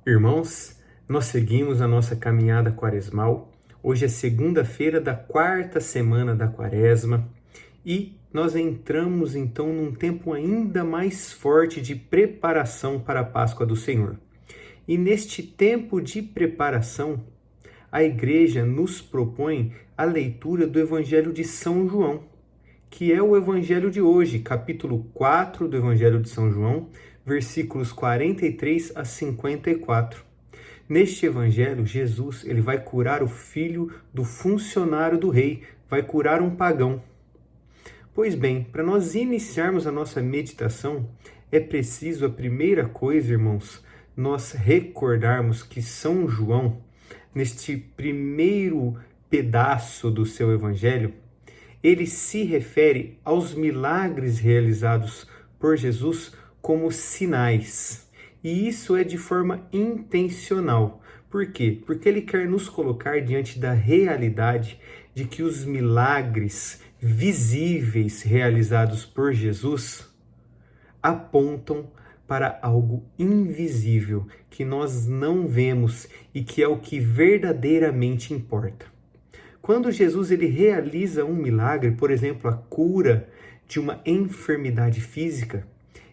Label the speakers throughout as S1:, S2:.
S1: Irmãos, nós seguimos a nossa caminhada quaresmal. Hoje é segunda-feira da quarta semana da Quaresma e nós entramos então num tempo ainda mais forte de preparação para a Páscoa do Senhor. E neste tempo de preparação, a Igreja nos propõe a leitura do Evangelho de São João, que é o Evangelho de hoje, capítulo 4 do Evangelho de São João, versículos 43 a 54. Neste Evangelho, Jesus ele vai curar o filho do funcionário do rei, vai curar um pagão. Pois bem, para nós iniciarmos a nossa meditação, é preciso a primeira coisa, irmãos, nós recordarmos que São João, neste primeiro pedaço do seu Evangelho, ele se refere aos milagres realizados por Jesus como sinais. E isso é de forma intencional. Por quê? Porque ele quer nos colocar diante da realidade de que os milagres visíveis realizados por Jesus apontam para algo invisível que nós não vemos e que é o que verdadeiramente importa. Quando Jesus ele realiza um milagre, por exemplo, a cura de uma enfermidade física,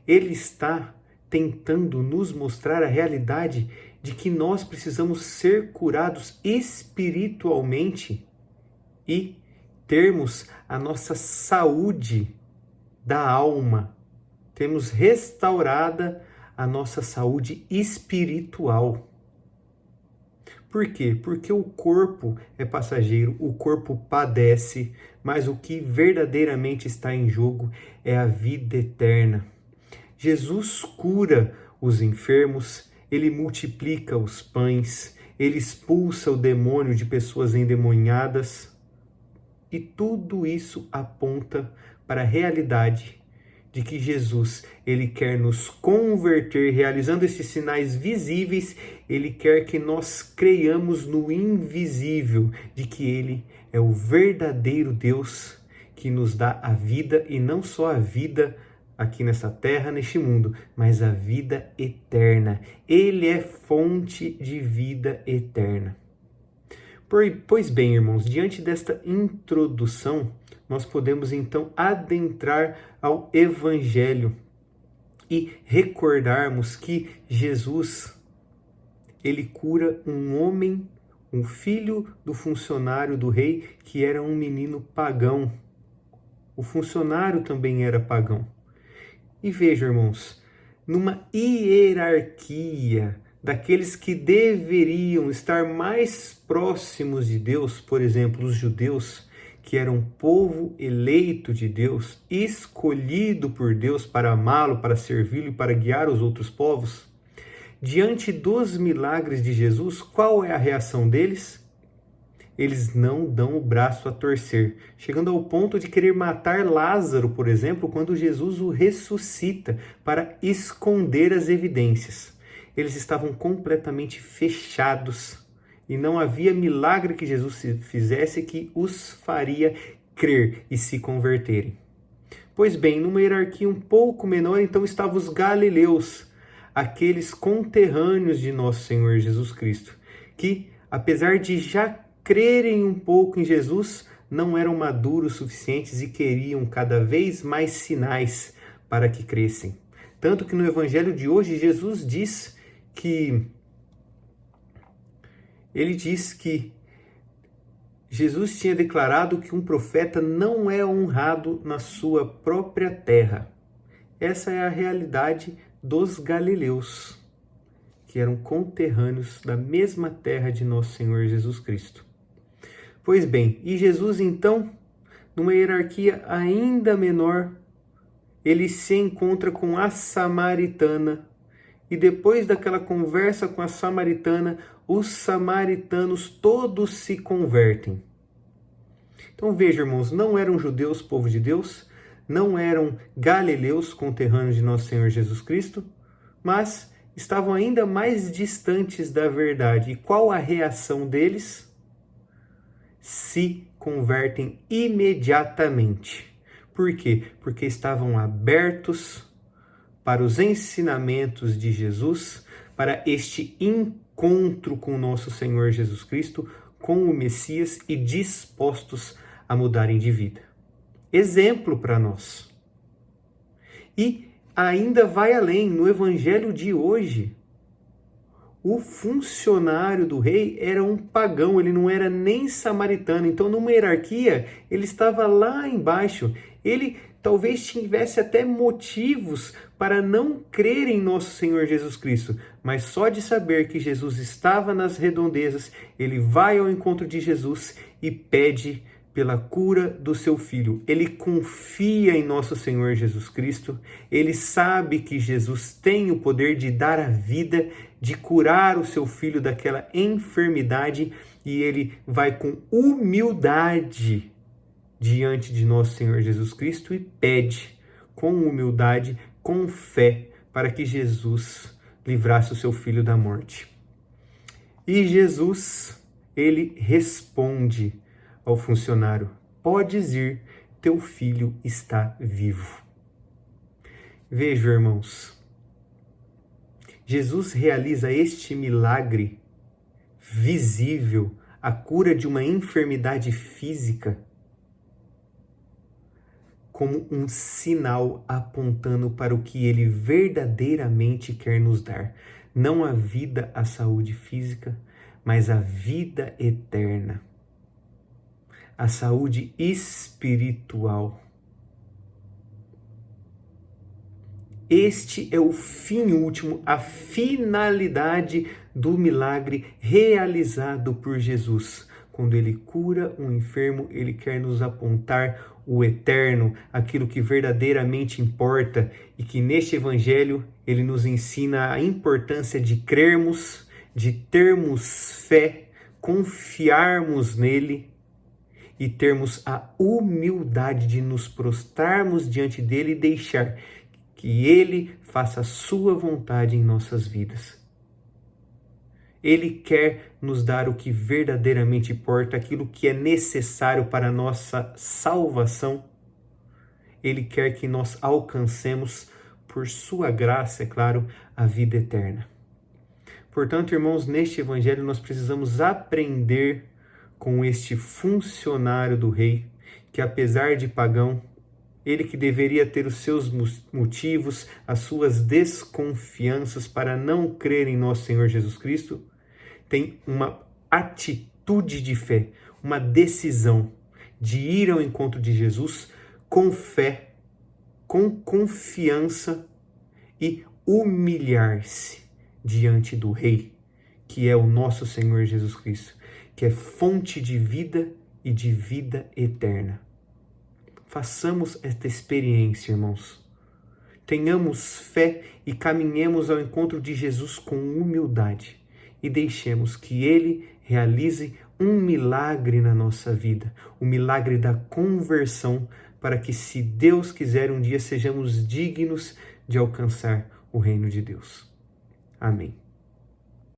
S1: ele está tentando nos mostrar a realidade de que nós precisamos ser curados espiritualmente e termos a nossa saúde da alma, termos restaurada a nossa saúde espiritual. Por quê? Porque o corpo é passageiro, o corpo padece, mas o que verdadeiramente está em jogo é a vida eterna. Jesus cura os enfermos, ele multiplica os pães, ele expulsa o demônio de pessoas endemoniadas. E tudo isso aponta para a realidade de que Jesus, ele quer nos converter, realizando esses sinais visíveis, ele quer que nós creiamos no invisível, de que ele é o verdadeiro Deus que nos dá a vida, e não só a vida aqui nessa terra, neste mundo, mas a vida eterna. Ele é fonte de vida eterna. Pois bem, irmãos, diante desta introdução, nós podemos então adentrar ao Evangelho e recordarmos que Jesus, ele cura um homem, um filho do funcionário do rei, que era um menino pagão. O funcionário também era pagão. E veja, irmãos, numa hierarquia daqueles que deveriam estar mais próximos de Deus, por exemplo, os judeus, que eram um povo eleito de Deus, escolhido por Deus para amá-lo, para servi-lo e para guiar os outros povos, diante dos milagres de Jesus, qual é a reação deles? Eles não dão o braço a torcer, chegando ao ponto de querer matar Lázaro, por exemplo, quando Jesus o ressuscita para esconder as evidências. Eles estavam completamente fechados e não havia milagre que Jesus fizesse que os faria crer e se converterem. Pois bem, numa hierarquia um pouco menor, então estavam os galileus, aqueles conterrâneos de nosso Senhor Jesus Cristo, que, apesar de já crerem um pouco em Jesus, não eram maduros suficientes e queriam cada vez mais sinais para que crescem. Tanto que no Evangelho de hoje, Jesus diz que Jesus tinha declarado que um profeta não é honrado na sua própria terra. Essa é a realidade dos galileus, que eram conterrâneos da mesma terra de nosso Senhor Jesus Cristo. Pois bem, e Jesus então, numa hierarquia ainda menor, ele se encontra com a samaritana, e depois daquela conversa com a samaritana, os samaritanos todos se convertem. Então veja, irmãos, não eram judeus, povo de Deus, não eram galileus, conterrâneos de nosso Senhor Jesus Cristo, mas estavam ainda mais distantes da verdade. E qual a reação deles? Se convertem imediatamente. Por quê? Porque estavam abertos para os ensinamentos de Jesus, para este encontro com o nosso Senhor Jesus Cristo, com o Messias e dispostos a mudarem de vida. Exemplo para nós. E ainda vai além, no evangelho de hoje, o funcionário do rei era um pagão, ele não era nem samaritano, então numa hierarquia ele estava lá embaixo. Ele talvez tivesse até motivos para não crer em nosso Senhor Jesus Cristo, mas só de saber que Jesus estava nas redondezas, ele vai ao encontro de Jesus e pede pela cura do seu filho. Ele confia em nosso Senhor Jesus Cristo, ele sabe que Jesus tem o poder de dar a vida, de curar o seu filho daquela enfermidade, e ele vai com humildade diante de nosso Senhor Jesus Cristo e pede com humildade, com fé, para que Jesus livrasse o seu filho da morte. E Jesus, ele responde ao funcionário: podes ir, teu filho está vivo. Vejam, irmãos, Jesus realiza este milagre visível, a cura de uma enfermidade física, como um sinal apontando para o que ele verdadeiramente quer nos dar. Não a vida, a saúde física, mas a vida eterna. A saúde espiritual. Este é o fim último, a finalidade do milagre realizado por Jesus. Quando ele cura um enfermo, ele quer nos apontar o eterno, aquilo que verdadeiramente importa, e que neste evangelho ele nos ensina a importância de crermos, de termos fé, confiarmos nele e termos a humildade de nos prostrarmos diante dele e deixar que ele faça a sua vontade em nossas vidas. Ele quer nos dar o que verdadeiramente importa, aquilo que é necessário para a nossa salvação. Ele quer que nós alcancemos, por sua graça, é claro, a vida eterna. Portanto, irmãos, neste evangelho nós precisamos aprender com este funcionário do rei, que apesar de pagão, ele que deveria ter os seus motivos, as suas desconfianças para não crer em nosso Senhor Jesus Cristo, tem uma atitude de fé, uma decisão de ir ao encontro de Jesus com fé, com confiança e humilhar-se diante do Rei, que é o nosso Senhor Jesus Cristo, que é fonte de vida e de vida eterna. Façamos esta experiência, irmãos. Tenhamos fé e caminhemos ao encontro de Jesus com humildade e deixemos que Ele realize um milagre na nossa vida, o milagre da conversão, para que, se Deus quiser, um dia sejamos dignos de alcançar o reino de Deus. Amém.